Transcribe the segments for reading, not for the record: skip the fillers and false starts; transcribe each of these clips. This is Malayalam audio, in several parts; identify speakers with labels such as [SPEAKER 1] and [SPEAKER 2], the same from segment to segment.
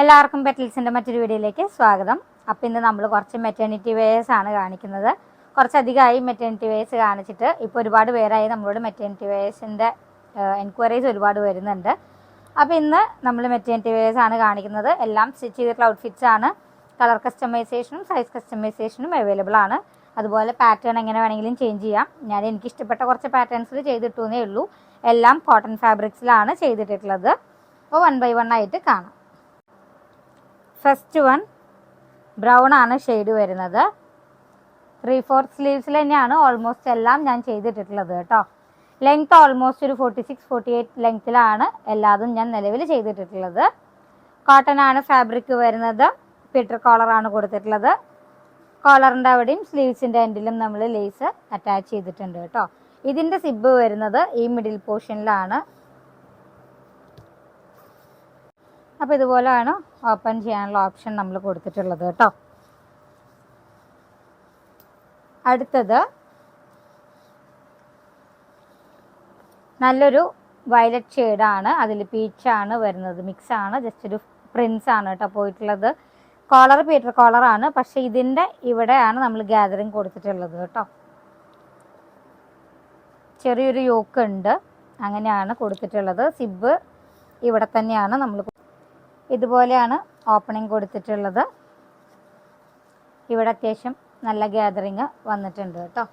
[SPEAKER 1] എല്ലാവർക്കും പെറ്റൽസിൻ്റെ മറ്റൊരു വീഡിയോയിലേക്ക് സ്വാഗതം. അപ്പോൾ ഇന്ന് നമ്മൾ കുറച്ച് മെറ്റേണിറ്റി വെയേഴ്സ് ആണ് കാണിക്കുന്നത്. കുറച്ചധികമായി മെറ്റേണിറ്റി വെയേഴ്സ് കാണിച്ചിട്ട് ഇപ്പോൾ ഒരുപാട് പേരായി നമ്മളോട് മെറ്റേണിറ്റി വെയേഴ്സിൻ്റെ എൻക്വയറീസ് ഒരുപാട് വരുന്നുണ്ട്. അപ്പോൾ ഇന്ന് നമ്മൾ മെറ്റേണിറ്റി വെയേഴ്സ് ആണ് കാണിക്കുന്നത്. എല്ലാം സ്റ്റിച്ച് ചെയ്തിട്ടുള്ള ഔട്ട്ഫിറ്റ്സ് ആണ്. കളർ കസ്റ്റമൈസേഷനും സൈസ് കസ്റ്റമൈസേഷനും അവൈലബിൾ ആണ്. അതുപോലെ പാറ്റേൺ എങ്ങനെ വേണമെങ്കിലും ചേഞ്ച് ചെയ്യാം. ഞാൻ എനിക്കിഷ്ടപ്പെട്ട കുറച്ച് പാറ്റേൺസിൽ ചെയ്തിട്ടേ ഉള്ളൂ. എല്ലാം കോട്ടൺ ഫാബ്രിക്സിലാണ് ചെയ്തിട്ടുള്ളത്. അപ്പോൾ 1 by 1 ആയിട്ട് കാണാം. ഫസ്റ്റ് വൺ ബ്രൗൺ ആണ് ഷെയ്ഡ് വരുന്നത്. 3/4 സ്ലീവ്സിൽ തന്നെയാണ് ഓൾമോസ്റ്റ് എല്ലാം ഞാൻ ചെയ്തിട്ടുള്ളത് കേട്ടോ. ലെങ്ത് ഓൾമോസ്റ്റ് ഒരു 46-48 ലെങ്ത്തിലാണ് എല്ലാതും ഞാൻ നിലവിൽ ചെയ്തിട്ടുള്ളത്. കോട്ടൺ ആണ് ഫാബ്രിക് വരുന്നത്. പീറ്റർ കോളറാണ് കൊടുത്തിട്ടുള്ളത്. കോളറിൻ്റെ അവിടെയും സ്ലീവ്സിൻ്റെ എൻഡിലും നമ്മൾ ലേസ് അറ്റാച്ച് ചെയ്തിട്ടുണ്ട് കേട്ടോ. ഇതിൻ്റെ സിബ് വരുന്നത് ഈ മിഡിൽ പോർഷനിലാണ്. അപ്പോൾ ഇതുപോലെയാണ് ഓപ്പൺ ചെയ്യാനുള്ള ഓപ്ഷൻ നമ്മൾ കൊടുത്തിട്ടുള്ളത് കേട്ടോ. അടുത്തത് നല്ലൊരു വയലറ്റ് ഷെയ്ഡാണ്. അതിൽ പീച്ചാണ് വരുന്നത്. മിക്സ് ആണ്, ജസ്റ്റ് ഒരു പ്രിൻസ് ആണ് കേട്ടോ പോയിട്ടുള്ളത്. കോളർ പീറ്റർ കോളറാണ്, പക്ഷെ ഇതിൻ്റെ ഇവിടെയാണ് നമ്മൾ ഗാദറിങ് കൊടുത്തിട്ടുള്ളത് കേട്ടോ. ചെറിയൊരു യോക്ക് ഉണ്ട്, അങ്ങനെയാണ് കൊടുത്തിട്ടുള്ളത്. സിബ് ഇവിടെ തന്നെയാണ് നമ്മൾ ഇതുപോലെയാണ് ഓപ്പണിങ് കൊടുത്തിട്ടുള്ളത്. ഇവിടെ അത്യാവശ്യം നല്ല ഗാദറിങ് വന്നിട്ടുണ്ട് കേട്ടോ.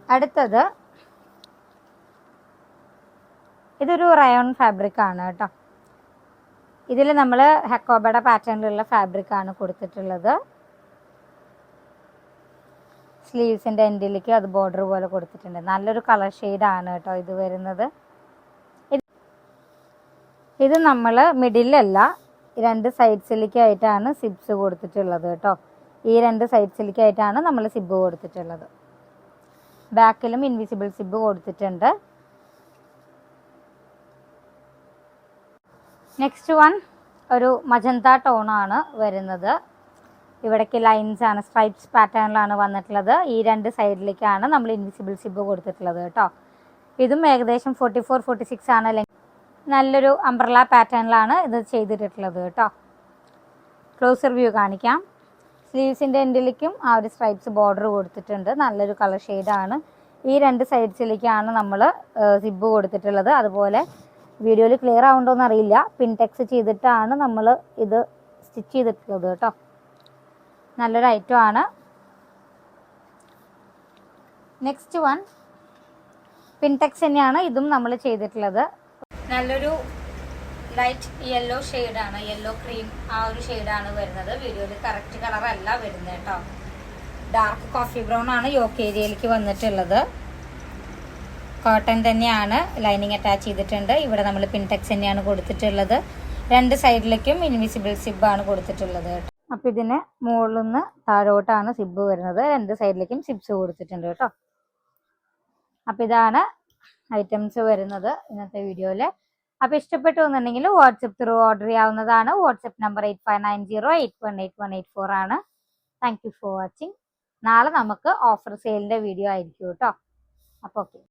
[SPEAKER 1] അടുത്തത് ഇതൊരു റയോൺ ഫാബ്രിക് ആണ് കേട്ടോ. ഇതിൽ നമ്മൾ ഹെക്കോബയുടെ പാറ്റേണിലുള്ള ഫാബ്രിക് ആണ് കൊടുത്തിട്ടുള്ളത്. സ്ലീവ്സിൻ്റെ എൻഡിലേക്ക് അത് ബോർഡർ പോലെ കൊടുത്തിട്ടുണ്ട്. നല്ലൊരു കളർ ഷെയ്ഡാണ് കേട്ടോ ഇത് വരുന്നത്. ഇത് നമ്മൾ മിഡിലല്ല, 2 സൈഡ്സിലേക്കായിട്ടാണ് സിബ്സ് കൊടുത്തിട്ടുള്ളത് കേട്ടോ. ഈ 2 സൈഡ്സിലേക്കായിട്ടാണ് നമ്മൾ സിബ് കൊടുത്തിട്ടുള്ളത്. ബാക്കിലും ഇൻവിസിബിൾ സിബ് കൊടുത്തിട്ടുണ്ട്. നെക്സ്റ്റ് വൺ ഒരു മജന്ത ടോണാണ് വരുന്നത്. ഇവിടേക്ക് ലൈൻസ് ആണ്, സ്ട്രൈപ്സ് പാറ്റേണിലാണ് വന്നിട്ടുള്ളത്. ഈ 2 സൈഡിലേക്കാണ് നമ്മൾ ഇൻവിസിബിൾ സിബ് കൊടുത്തിട്ടുള്ളത് കേട്ടോ. ഇതും ഏകദേശം 44-46 ആണ്. നല്ലൊരു അംബ്രല പാറ്റേണിലാണ് ഇത് ചെയ്തിട്ടുള്ളത് കേട്ടോ. ക്ലോസർ വ്യൂ കാണിക്കാം. സ്ലീവ്സിൻ്റെ എൻഡിലേക്കും ആ ഒരു സ്ട്രൈപ്സ് ബോർഡർ കൊടുത്തിട്ടുണ്ട്. നല്ലൊരു കളർ ഷെയ്ഡാണ്. ഈ 2 സൈഡ്സിലേക്കാണ് നമ്മൾ സിബ് കൊടുത്തിട്ടുള്ളത്. അതുപോലെ വീഡിയോയിൽ ക്ലിയർ ആവുണ്ടോയെന്ന് അറിയില്ല, പിൻടെക്സ് ചെയ്തിട്ടാണ് നമ്മൾ ഇത് സ്റ്റിച്ച് ചെയ്തിട്ടുള്ളത് കേട്ടോ. നല്ലൊരു ഐറ്റം ആണ്. നെക്സ്റ്റ് വൺ പിൻടെക്സ് തന്നെയാണ് ഇതും നമ്മൾ ചെയ്തിട്ടുള്ളത്. നല്ലൊരു ലൈറ്റ് യെല്ലോ ഷെയ്ഡാണ്, യെല്ലോ ക്രീം ആ ഒരു ഷെയ്ഡാണ് വരുന്നത്. വീഡിയോയിൽ കറക്റ്റ് കളറല്ല വരുന്നത് കേട്ടോ. ഡാർക്ക് കോഫി ബ്രൗൺ ആണ് യോക്ക് ഏരിയയിലേക്ക് വന്നിട്ടുള്ളത്. കോട്ടൺ തന്നെയാണ്, ലൈനിങ് അറ്റാച്ച് ചെയ്തിട്ടുണ്ട്. ഇവിടെ നമ്മൾ പിൻടെക്സ് തന്നെയാണ് കൊടുത്തിട്ടുള്ളത്. 2 സൈഡിലേക്കും ഇൻവിസിബിൾ സിബാണ് കൊടുത്തിട്ടുള്ളത് കേട്ടോ. അപ്പോൾ ഇതിന് മുകളിൽ നിന്ന് താഴോട്ടാണ് സിബ് വരുന്നത്. 2 സൈഡിലേക്കും സിബ്സ് കൊടുത്തിട്ടുണ്ട് കേട്ടോ. അപ്പോൾ ഇതാണ് ഐറ്റംസ് വരുന്നത് ഇന്നത്തെ വീഡിയോയിൽ. അപ്പോൾ ഇഷ്ടപ്പെട്ടു എന്നുണ്ടെങ്കിൽ വാട്സപ്പ് ത്രൂ ഓർഡർ ചെയ്യാവുന്നതാണ്. വാട്സപ്പ് നമ്പർ 8590818184 ആണ്. Thank you for watching. നാളെ നമുക്ക് ഓഫർ സെയിലിൻ്റെ വീഡിയോ ആയിരിക്കും കേട്ടോ. അപ്പോൾ ഓക്കെ.